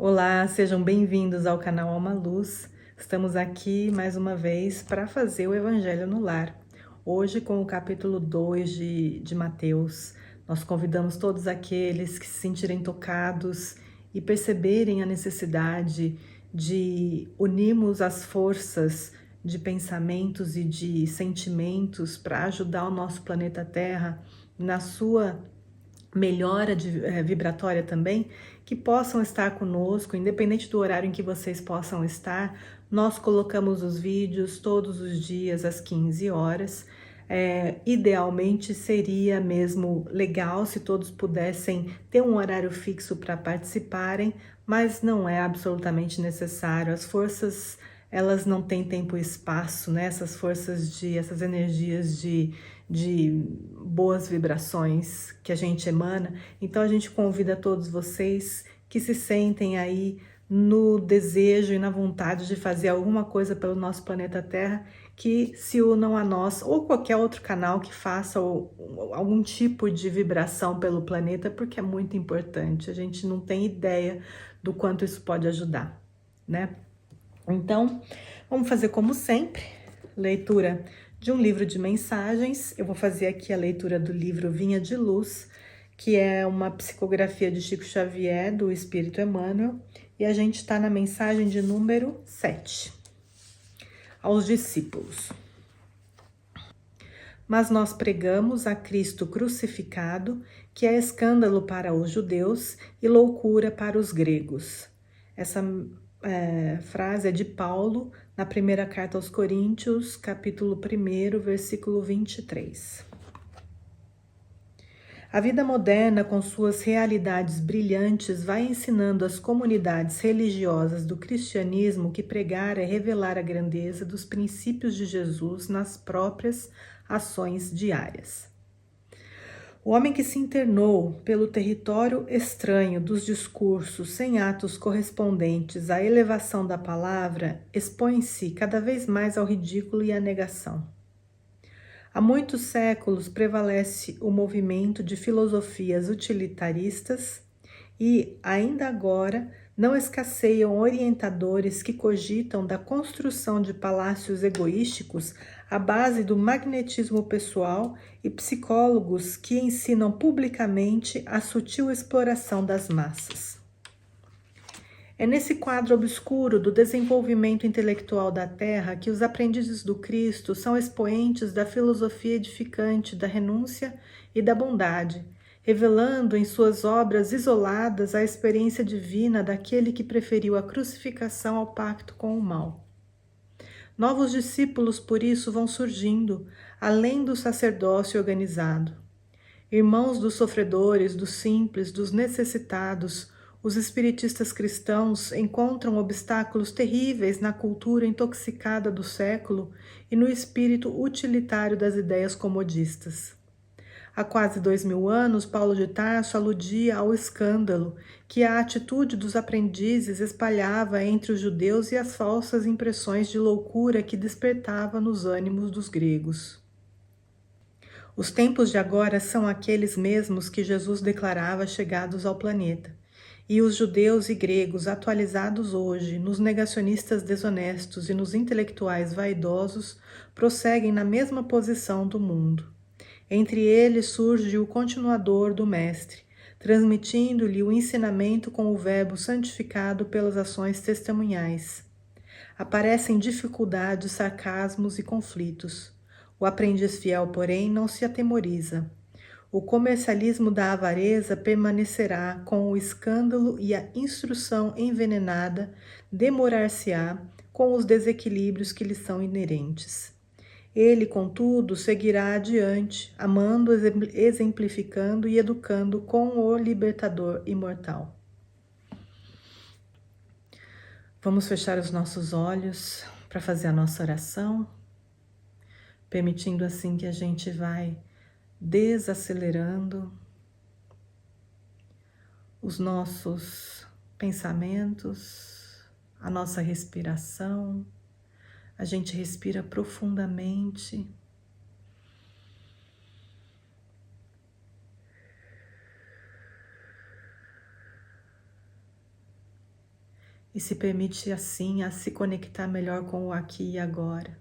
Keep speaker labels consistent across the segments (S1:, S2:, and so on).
S1: Olá, sejam bem-vindos ao canal Alma Luz. Estamos aqui mais uma vez para fazer o Evangelho no Lar. Hoje com o capítulo 2 de Mateus. Nós convidamos todos aqueles que se sentirem tocados e perceberem a necessidade de unirmos as forças de pensamentos e de sentimentos para ajudar o nosso planeta Terra na sua melhora vibratória também, que possam estar conosco, independente do horário em que vocês possam estar. Nós colocamos os vídeos todos os dias às 15 horas. Idealmente seria mesmo legal se todos pudessem ter um horário fixo para participarem, mas não é absolutamente necessário. As forças, elas não têm tempo e espaço, né? Essas energias de boas vibrações que a gente emana. Então a gente convida todos vocês que se sentem aí no desejo e na vontade de fazer alguma coisa pelo nosso planeta Terra, que se unam a nós ou qualquer outro canal que faça algum tipo de vibração pelo planeta, porque é muito importante. A gente não tem ideia do quanto isso pode ajudar, né? Então, vamos fazer como sempre, leitura de um livro de mensagens. Eu vou fazer aqui a leitura do livro Vinha de Luz, que é uma psicografia de Chico Xavier, do Espírito Emmanuel, e a gente está na mensagem de número 7. Aos discípulos. Mas nós pregamos a Cristo crucificado, que é escândalo para os judeus e loucura para os gregos. Essa frase é de Paulo, na primeira carta aos Coríntios, capítulo 1, versículo 23. A vida moderna, com suas realidades brilhantes, vai ensinando às comunidades religiosas do cristianismo que pregar é revelar a grandeza dos princípios de Jesus nas próprias ações diárias. O homem que se internou pelo território estranho dos discursos sem atos correspondentes à elevação da palavra expõe-se cada vez mais ao ridículo e à negação. Há muitos séculos prevalece o movimento de filosofias utilitaristas e, ainda agora, não escasseiam orientadores que cogitam da construção de palácios egoísticos à base do magnetismo pessoal e psicólogos que ensinam publicamente a sutil exploração das massas. É nesse quadro obscuro do desenvolvimento intelectual da Terra que os aprendizes do Cristo são expoentes da filosofia edificante da renúncia e da bondade, revelando em suas obras isoladas a experiência divina daquele que preferiu a crucificação ao pacto com o mal. Novos discípulos, por isso, vão surgindo, além do sacerdócio organizado. Irmãos dos sofredores, dos simples, dos necessitados, os espiritistas cristãos encontram obstáculos terríveis na cultura intoxicada do século e no espírito utilitário das ideias comodistas. Há quase 2000 anos, Paulo de Tarso aludia ao escândalo que a atitude dos aprendizes espalhava entre os judeus e as falsas impressões de loucura que despertava nos ânimos dos gregos. Os tempos de agora são aqueles mesmos que Jesus declarava chegados ao planeta. E os judeus e gregos atualizados hoje, nos negacionistas desonestos e nos intelectuais vaidosos, prosseguem na mesma posição do mundo. Entre eles surge o continuador do Mestre, transmitindo-lhe o ensinamento com o verbo santificado pelas ações testemunhais. Aparecem dificuldades, sarcasmos e conflitos. O aprendiz fiel, porém, não se atemoriza. O comercialismo da avareza permanecerá com o escândalo e a instrução envenenada demorar-se-á com os desequilíbrios que lhe são inerentes. Ele, contudo, seguirá adiante, amando, exemplificando e educando com o libertador imortal. Vamos fechar os nossos olhos para fazer a nossa oração, permitindo assim que a gente vai desacelerando os nossos pensamentos, a nossa respiração. A gente respira profundamente. e se permite assim a se conectar melhor com o aqui e agora.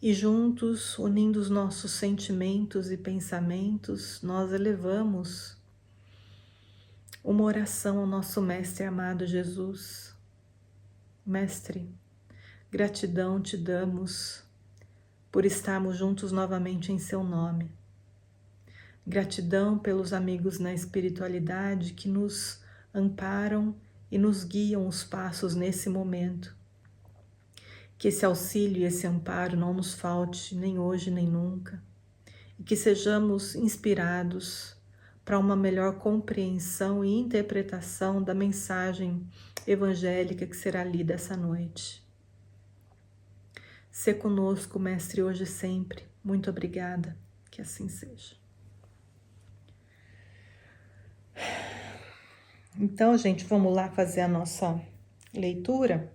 S1: E juntos, unindo os nossos sentimentos e pensamentos, nós elevamos uma oração ao nosso Mestre amado Jesus. Mestre, gratidão te damos por estarmos juntos novamente em seu nome. Gratidão pelos amigos na espiritualidade que nos amparam e nos guiam os passos nesse momento. Que esse auxílio e esse amparo não nos falte nem hoje nem nunca. E que sejamos inspirados para uma melhor compreensão e interpretação da mensagem evangélica que será lida essa noite. Sê conosco, Mestre, hoje e sempre. Muito obrigada. Que assim seja. Então, gente, vamos lá fazer a nossa leitura.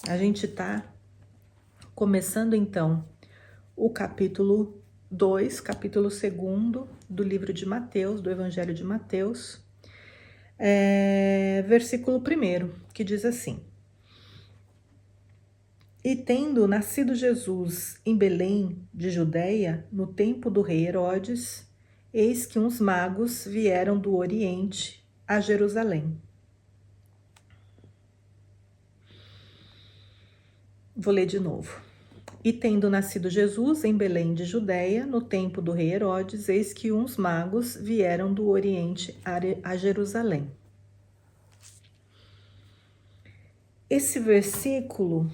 S1: A gente está começando, então, o capítulo 2, capítulo 2 do livro de Mateus, do Evangelho de Mateus, versículo 1, que diz assim: E tendo nascido Jesus em Belém de Judeia, no tempo do rei Herodes, eis que uns magos vieram do Oriente a Jerusalém. Vou ler de novo. E tendo nascido Jesus em Belém de Judeia, no tempo do rei Herodes, eis que uns magos vieram do Oriente a Jerusalém. Esse versículo,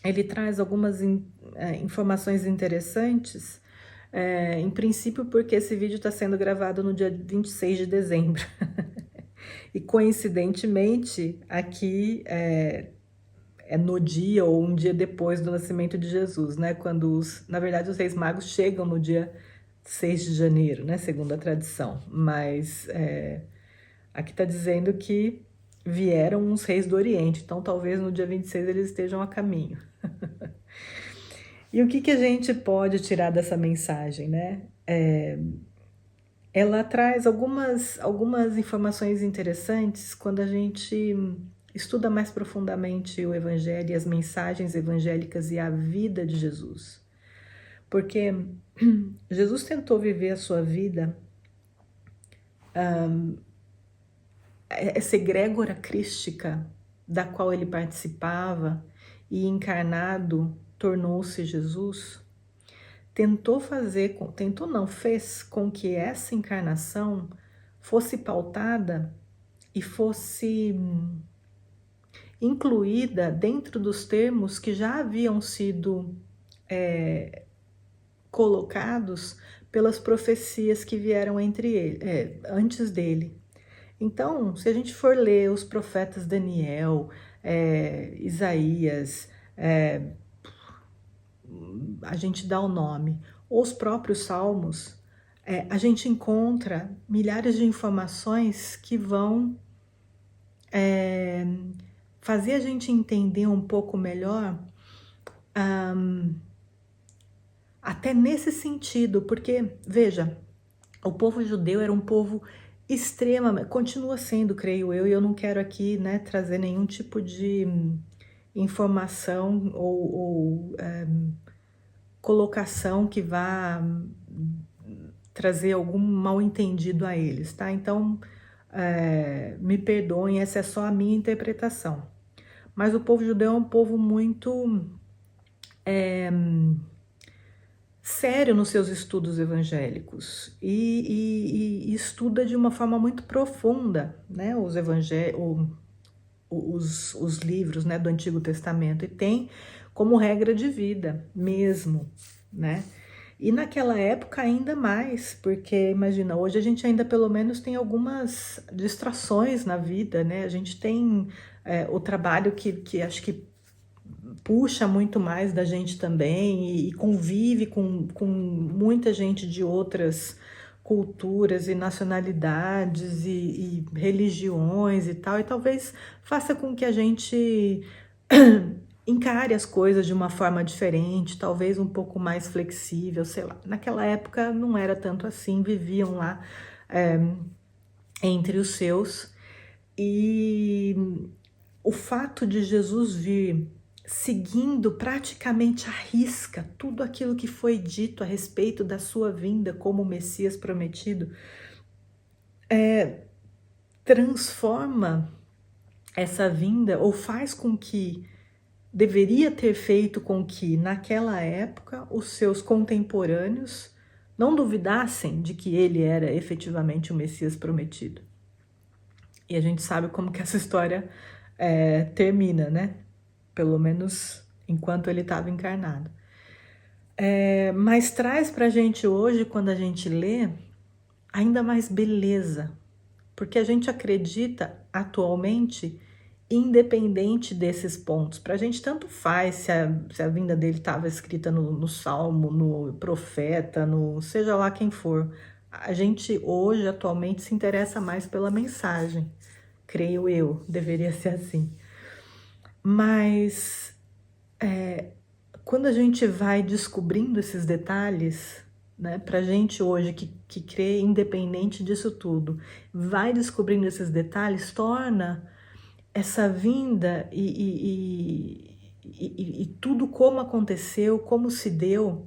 S1: ele traz algumas informações interessantes, em princípio porque esse vídeo está sendo gravado no dia 26 de dezembro. E coincidentemente, aqui é no dia ou um dia depois do nascimento de Jesus, né? Quando, na verdade, os Reis Magos chegam no dia 6 de janeiro, né? Segundo a tradição. Mas aqui está dizendo que vieram uns reis do Oriente, então talvez no dia 26 eles estejam a caminho. E o que a gente pode tirar dessa mensagem, né? Ela traz algumas informações interessantes quando a gente estuda mais profundamente o Evangelho e as mensagens evangélicas e a vida de Jesus. Porque Jesus tentou viver a sua vida, essa egrégora crística da qual ele participava e encarnado tornou-se Jesus, fez com que essa encarnação fosse pautada e fosse incluída dentro dos termos que já haviam sido colocados pelas profecias que vieram antes dele. Então, se a gente for ler os profetas Daniel, Isaías, a gente dá o nome, ou os próprios salmos, a gente encontra milhares de informações que vão fazer a gente entender um pouco melhor, até nesse sentido, porque, veja, o povo judeu era um povo extremamente, continua sendo, creio eu, e eu não quero aqui, né, trazer nenhum tipo de informação ou colocação que vá trazer algum mal entendido a eles, tá? Então, me perdoem, essa é só a minha interpretação. Mas o povo judeu é um povo muito sério nos seus estudos evangélicos e estuda de uma forma muito profunda, né, os livros, né, do Antigo Testamento, e tem como regra de vida mesmo, né? E naquela época ainda mais, porque imagina, hoje a gente ainda pelo menos tem algumas distrações na vida, né? A gente tem o trabalho que acho que puxa muito mais da gente também e convive com muita gente de outras culturas e nacionalidades e religiões e tal, e talvez faça com que a gente encare as coisas de uma forma diferente, talvez um pouco mais flexível, sei lá. Naquela época não era tanto assim, viviam lá entre os seus, e o fato de Jesus vir seguindo praticamente à risca tudo aquilo que foi dito a respeito da sua vinda como Messias prometido, transforma essa vinda, ou faz com que, deveria ter feito com que naquela época os seus contemporâneos não duvidassem de que ele era efetivamente o Messias prometido. E a gente sabe como que essa história termina, né? Pelo menos enquanto ele estava encarnado. Mas traz pra gente hoje, quando a gente lê, ainda mais beleza, porque a gente acredita atualmente, independente desses pontos. Para a gente tanto faz se a vinda dele estava escrita no Salmo, no Profeta, no seja lá quem for. A gente hoje, atualmente, se interessa mais pela mensagem. Creio eu, deveria ser assim. Mas quando a gente vai descobrindo esses detalhes, né, para gente hoje que crê independente disso tudo, vai descobrindo esses detalhes, torna essa vinda e tudo como aconteceu, como se deu,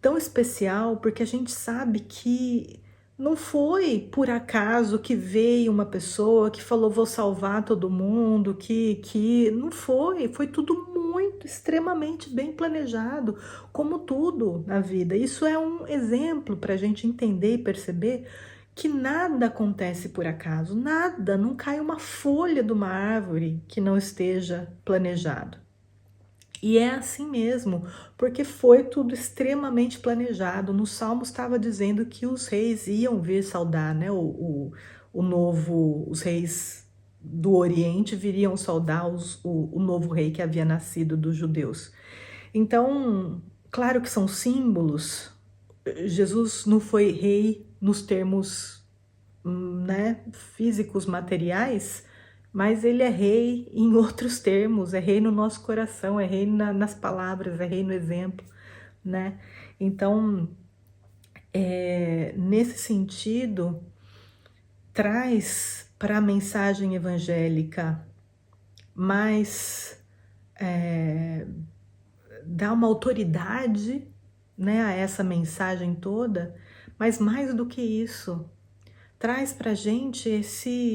S1: tão especial, porque a gente sabe que não foi por acaso que veio uma pessoa que falou vou salvar todo mundo, que não foi tudo muito, extremamente bem planejado, como tudo na vida. Isso é um exemplo para a gente entender e perceber que nada acontece por acaso, nada, não cai uma folha de uma árvore que não esteja planejado. E é assim mesmo, porque foi tudo extremamente planejado. No Salmo estava dizendo que os reis iam vir saudar, né? Os reis do Oriente viriam saudar o novo rei que havia nascido dos judeus. Então, claro que são símbolos. Jesus não foi rei nos termos, né, físicos, materiais, mas ele é rei em outros termos, é rei no nosso coração, é rei nas palavras, é rei no exemplo, né? Então, nesse sentido, traz para a mensagem evangélica mais, dá uma autoridade, né, a essa mensagem toda, mas mais do que isso, traz para a gente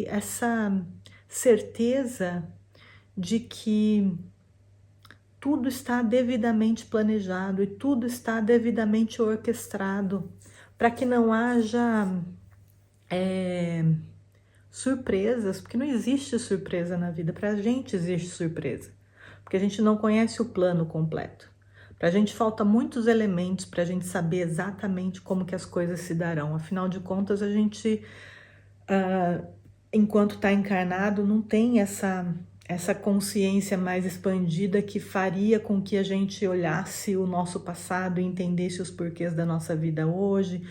S1: essa certeza de que tudo está devidamente planejado e tudo está devidamente orquestrado para que não haja surpresas, porque não existe surpresa na vida. Para a gente existe surpresa, porque a gente não conhece o plano completo. Para a gente falta muitos elementos para a gente saber exatamente como que as coisas se darão. Afinal de contas, a gente, enquanto está encarnado, não tem essa consciência mais expandida que faria com que a gente olhasse o nosso passado e entendesse os porquês da nossa vida hoje,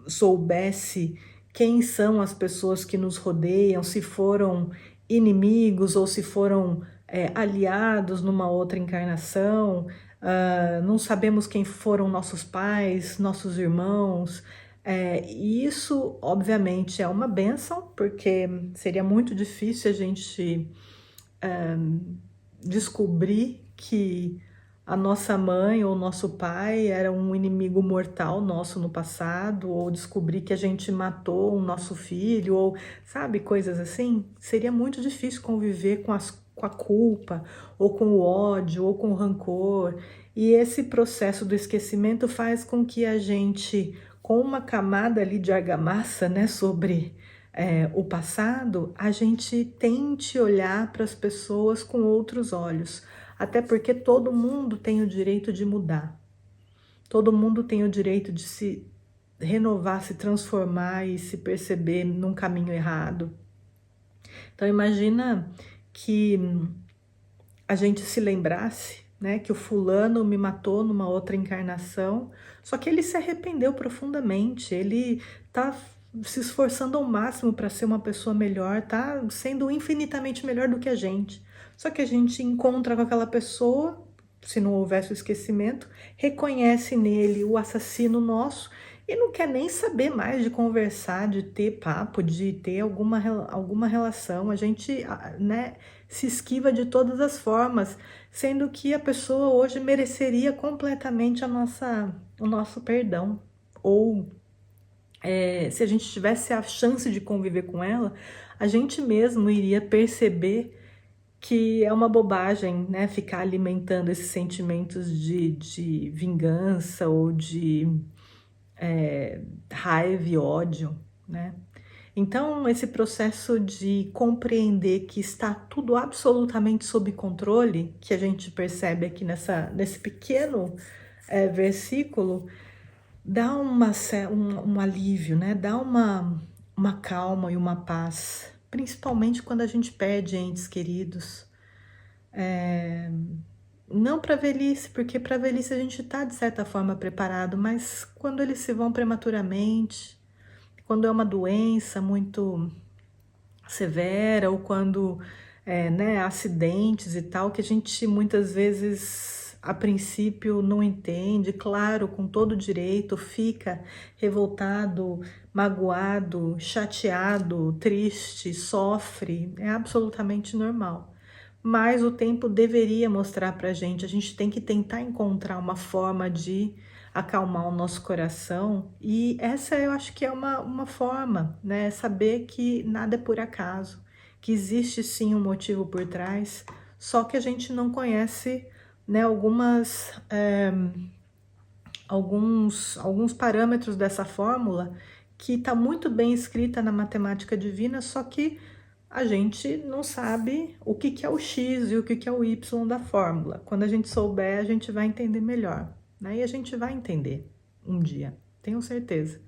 S1: soubesse quem são as pessoas que nos rodeiam, se foram inimigos ou se foram aliados numa outra encarnação. Não sabemos quem foram nossos pais, nossos irmãos. E isso, obviamente, é uma bênção, porque seria muito difícil a gente descobrir que a nossa mãe ou nosso pai era um inimigo mortal nosso no passado, ou descobrir que a gente matou o nosso filho, ou sabe, coisas assim. Seria muito difícil conviver com a culpa, ou com o ódio, ou com o rancor. E esse processo do esquecimento faz com que a gente, com uma camada ali de argamassa, né, sobre o passado, a gente tente olhar para as pessoas com outros olhos. Até porque todo mundo tem o direito de mudar. Todo mundo tem o direito de se renovar, se transformar e se perceber num caminho errado. Então imagina que a gente se lembrasse, né, que o fulano me matou numa outra encarnação, só que ele se arrependeu profundamente, ele tá se esforçando ao máximo para ser uma pessoa melhor, tá sendo infinitamente melhor do que a gente. Só que a gente encontra com aquela pessoa, se não houvesse o esquecimento, reconhece nele o assassino nosso e não quer nem saber mais de conversar, de ter papo, de ter alguma relação. A gente, né, se esquiva de todas as formas, sendo que a pessoa hoje mereceria completamente o nosso perdão. Ou se a gente tivesse a chance de conviver com ela, a gente mesmo iria perceber que é uma bobagem, né, ficar alimentando esses sentimentos de vingança ou de raiva e ódio, né? Então, esse processo de compreender que está tudo absolutamente sob controle, que a gente percebe aqui nesse pequeno versículo, dá um alívio, né? Dá uma calma e uma paz, principalmente quando a gente perde entes queridos. Não para a velhice, porque para a velhice a gente está de certa forma preparado, mas quando eles se vão prematuramente, quando é uma doença muito severa ou quando né, acidentes e tal, que a gente muitas vezes a princípio não entende, claro, com todo direito, fica revoltado, magoado, chateado, triste, sofre, é absolutamente normal. Mas o tempo deveria mostrar para a gente tem que tentar encontrar uma forma de acalmar o nosso coração, e essa eu acho que é uma forma, né? Saber que nada é por acaso, que existe sim um motivo por trás, só que a gente não conhece, né, alguns parâmetros dessa fórmula que está muito bem escrita na matemática divina, só que a gente não sabe o que que é o x e o que que é o y da fórmula. Quando a gente souber, a gente vai entender melhor, né? E a gente vai entender um dia, tenho certeza.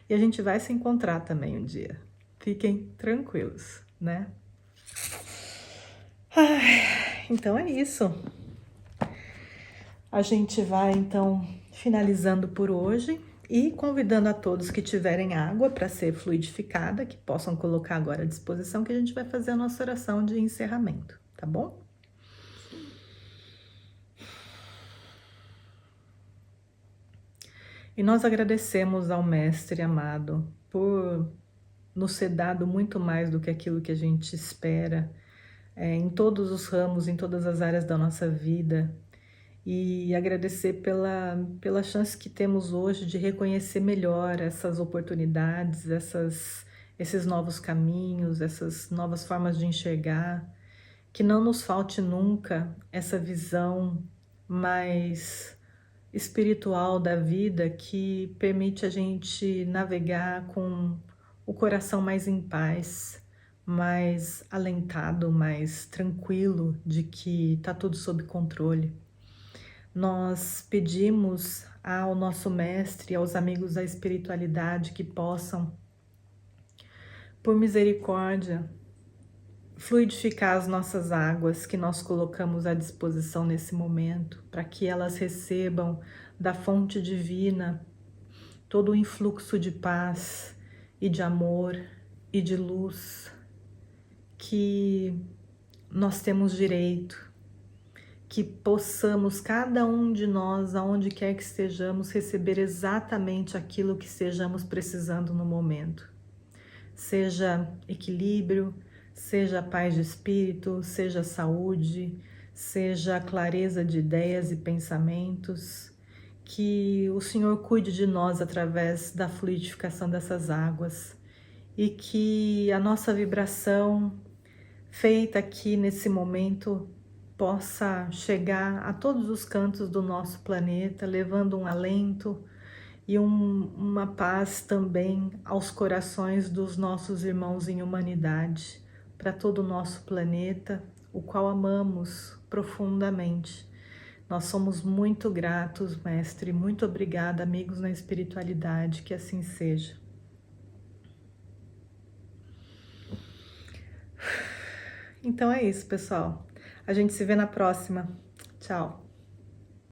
S1: E a gente vai se encontrar também um dia. Fiquem tranquilos, né? Então é isso. A gente vai então finalizando por hoje e convidando a todos que tiverem água para ser fluidificada, que possam colocar agora à disposição, que a gente vai fazer a nossa oração de encerramento, tá bom? E nós agradecemos ao Mestre amado por nos ser dado muito mais do que aquilo que a gente espera, em todos os ramos, em todas as áreas da nossa vida, e agradecer pela chance que temos hoje de reconhecer melhor essas oportunidades, esses novos caminhos, essas novas formas de enxergar, que não nos falte nunca essa visão mais espiritual da vida que permite a gente navegar com o coração mais em paz, mais alentado, mais tranquilo de que está tudo sob controle. Nós pedimos ao nosso mestre e aos amigos da espiritualidade que possam, por misericórdia, fluidificar as nossas águas que nós colocamos à disposição nesse momento, para que elas recebam da fonte divina todo o influxo de paz e de amor e de luz que nós temos direito, que possamos, cada um de nós, aonde quer que estejamos, receber exatamente aquilo que estejamos precisando no momento. Seja equilíbrio, seja paz de espírito, seja saúde, seja clareza de ideias e pensamentos, que o Senhor cuide de nós através da fluidificação dessas águas e que a nossa vibração feita aqui nesse momento possa chegar a todos os cantos do nosso planeta, levando um alento e uma paz também aos corações dos nossos irmãos em humanidade, para todo o nosso planeta, o qual amamos profundamente. Nós somos muito gratos, Mestre, muito obrigada, amigos na espiritualidade, que assim seja. Então é isso, pessoal. A gente se vê na próxima. Tchau.